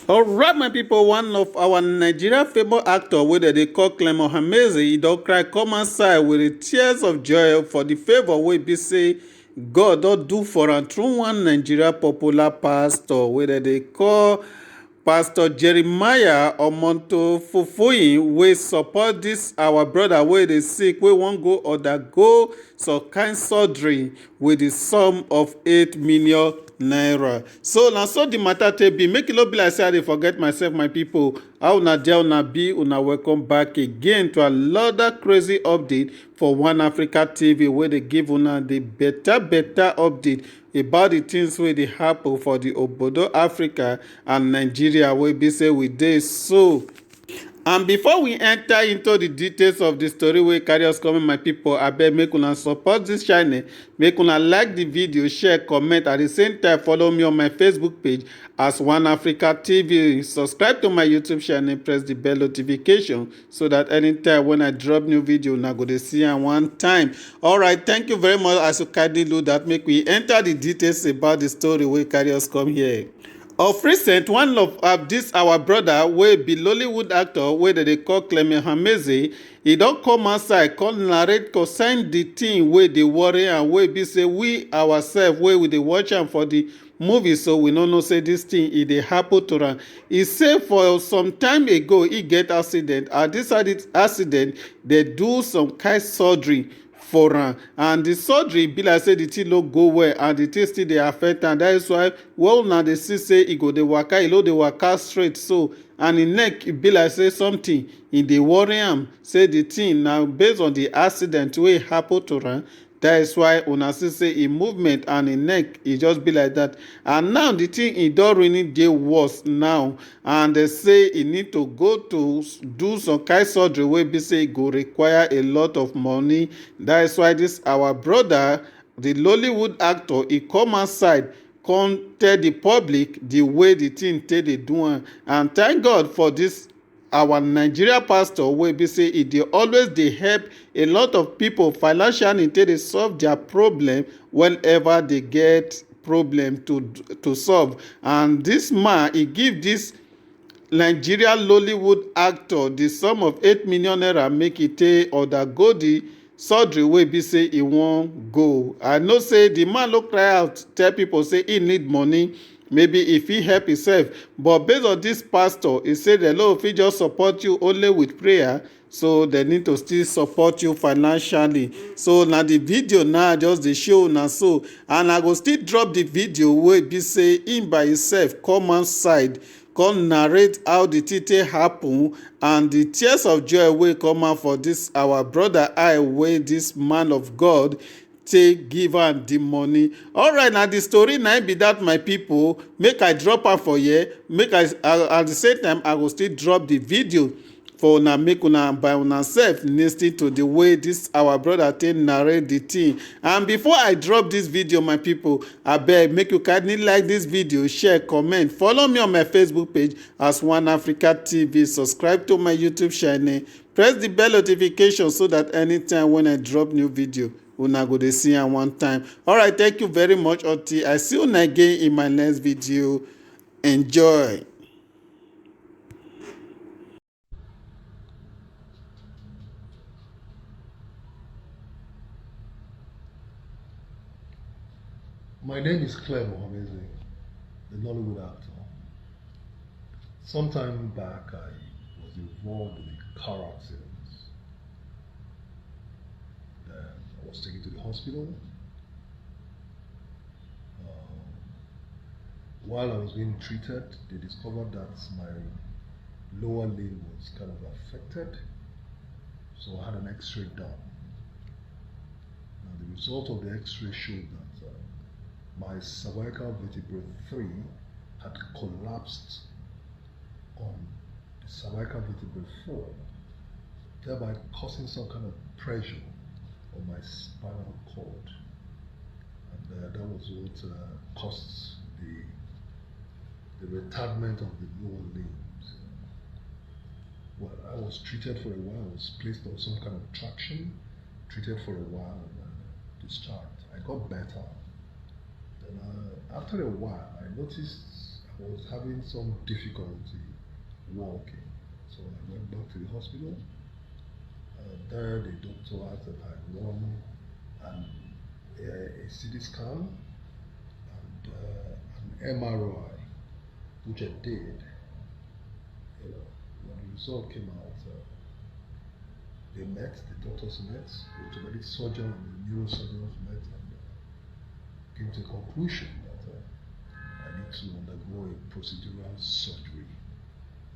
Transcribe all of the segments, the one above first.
All right, my people, one of our Nigeria famous actor wey dem dey call Clement Hameze, e don cry come outside with the tears of joy for the favour wey be say God don do for am through one Nigeria popular pastor wey dem dey call Pastor Jeremiah Omonto Fufuyin, wey support dis our brother wey dey sick, wey wan go undergo some kind surgery with the sum of 8 million naira. So na so the matter take be. Make e no be like say I dey forget myself, my people. How una dey, una be? Una welcome back again to another crazy update for One Africa TV, wey dey give una the better update about the things wey dey happen for the obodo Africa and Nigeria, wey be say we dey so. And before we enter into the details of the story wey carry us come, my people, abeg make una support this channel, make una like the video, share, comment, at the same time follow me on my Facebook page as One Africa TV. Subscribe to my YouTube channel, press the bell notification so that anytime when I drop new video, una go dey see am one time. Alright, thank you very much as you kindly do that. Make we enter the details about the story wey carry us come here. Of recent, one of this our brother wey be Nollywood actor wey dem dey call Clement Hameze, e don come outside come narrate concerning the thing wey dey worry am, wey be say we ourselves wey we dey watch am for the movie, so we no know say this thing e dey happen to am. E say for some time ago e get accident, and this accident dey do some kind surgery for am, and the surgery be like say the thing no go well and the thing still dey affect am. That is why when una dey see say e go dey waka, e no dey waka straight so, and im neck e be like say something e dey worry am, say the thing na based on the accident wey happen to am. That is why una see say im movement and im neck e just be like that. And now the thing e don really dey worse now, and they say e need to go to do some kind surgery wey be say e go require a lot of money. That is why this our brother, the Nollywood actor, e come outside come tell the public the way the thing take dey do am. And thank God for this our Nigeria pastor wey be say e dey always dey help a lot of people financially take dey solve their problem whenever they get problem to solve. And this man, e give this Nigeria Nollywood actor the sum of 8 million naira make e take undergo the surgery wey be say e wan go. I know say the man no cry out tell people say he need money, maybe if he help himself, but based on this pastor, he say dem no fit just support you only with prayer, so they need to still support you financially. So na the video now just dey show una so, and I go still drop the video wey be say him by himself come outside come narrate how the thing take happen, and the tears of joy wey come out for this our brother eye, wey this man of God take give am the money. Alright, na the story na be that, my people. Make I drop am for here, make I at the same time I go still drop the video for una, make una by una sef lis ten to the way this our brother take narrate the thing. And before I drop this video, my people, abeg make you kindly like this video, share, comment, follow me on my Facebook page as One Africa TV, subscribe to my YouTube channel, press the bell notification so that anytime when I drop new video, una go dey see am one time. Alright, thank you very much until I see una again in my next video. Enjoy. My name is Clement Hameze, the Nollywood actor. Sometime back, I was involved in a car accident. Then I was taken to the hospital. While I was being treated, they discovered that my lower limb was kind of affected, so I had an X-ray done. Now, the result of the X-ray showed that my cervical vertebrae 3 had collapsed on the cervical vertebrae 4, thereby causing some kind of pressure on my spinal cord. And that was what caused the retardment of the lower limbs. Well, I was treated for a while. I was placed on some kind of traction, treated for a while, and discharged. I got better. Then after a while, I noticed I was having some difficulty walking. So I went back to the hospital. There, the doctor asked that I run a CT scan and an MRI, which I did. You know, when the result came out, they met, the doctors met, the orthopedic surgeon and the neurosurgeons met, and came to a conclusion that I need to undergo a procedural surgery,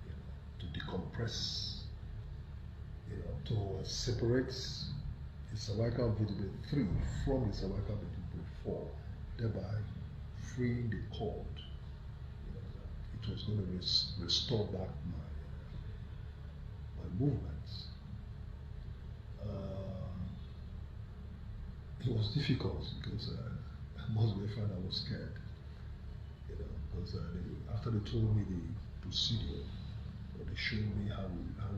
you know, to decompress, you know, to separate the cervical vertebrae 3 from the cervical vertebrae 4, thereby freeing the cord. You know, it was going to restore back my movements. It was difficult because most of the time I was scared, you know, because after they told me the procedure, or they showed me how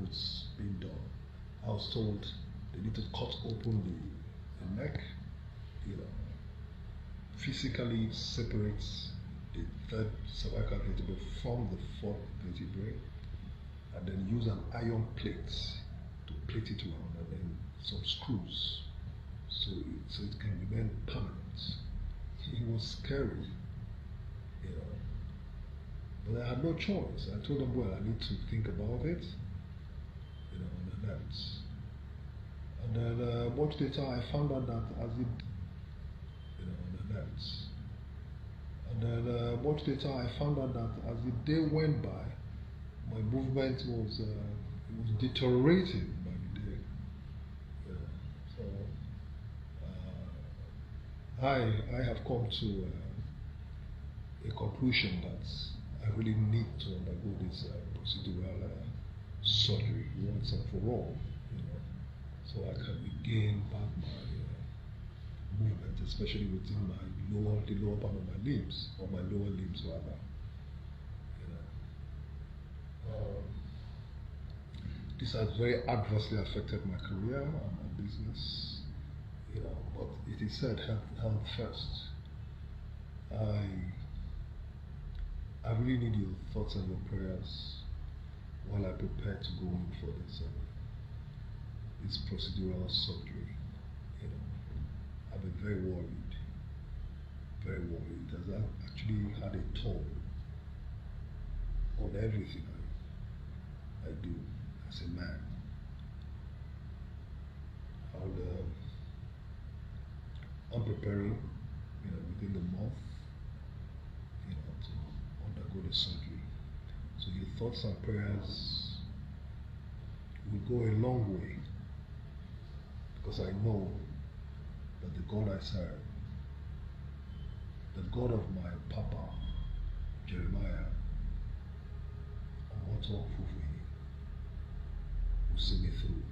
it's being done, I was told they need to cut open the neck, you know, physically separate the third cervical vertebrae from the fourth vertebrae, and then use an iron plate to plate it around, and then some screws, so it can remain permanent. It was scary, you know, but I had no choice. I told them, well, I need to think about it, you know, and then much later I found out that as it, you know, and then much later I found out that as the day went by, my movement was deteriorating by the day. You know, so I have come to a conclusion that I really need to undergo this procedural surgery once and for all, you know, so I can regain back my movement, especially within the lower part of my limbs, or my lower limbs rather. You know, this has very adversely affected my career and my business. You know, but it is said health first. I really need your thoughts and your prayers while I prepare to go in for this procedural surgery. You know, I've been very worried. It has actually had a toll on everything I do as a man. I'm preparing, you know, within the month, you know, to undergo the surgery. So your thoughts and prayers will go a long way, because I know that the God I serve, the God of my Papa, Jeremiah, Omoto Fufuyi, will see me through.